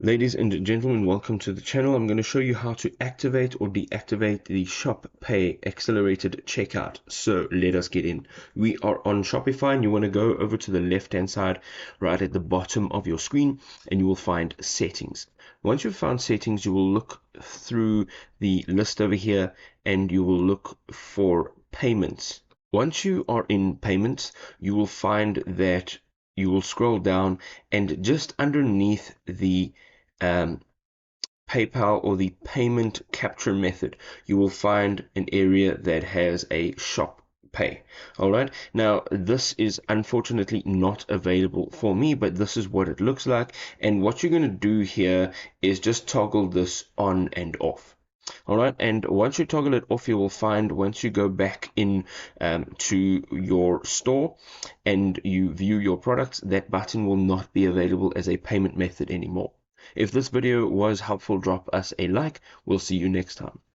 Ladies and gentlemen, welcome to the channel. I'm going to show you how to activate or deactivate the Shop Pay accelerated checkout. So let us get in. We are on Shopify and you want to go over to the left hand side right at the bottom of your screen and you will find settings. Once you've found settings, you will look through the list over here and you will look for payments. Once you are in payments, you will find that you will scroll down and just underneath the PayPal or the payment capture method, you will find an area that has a Shop Pay. All right. Now, this is unfortunately not available for me, but this is what it looks like. And what you're going to do here is just toggle this on and off. All right, and once you toggle it off, you will find once you go back in to your store and you view your products, that button will not be available as a payment method anymore. If this video was helpful, drop us a like. We'll see you next time.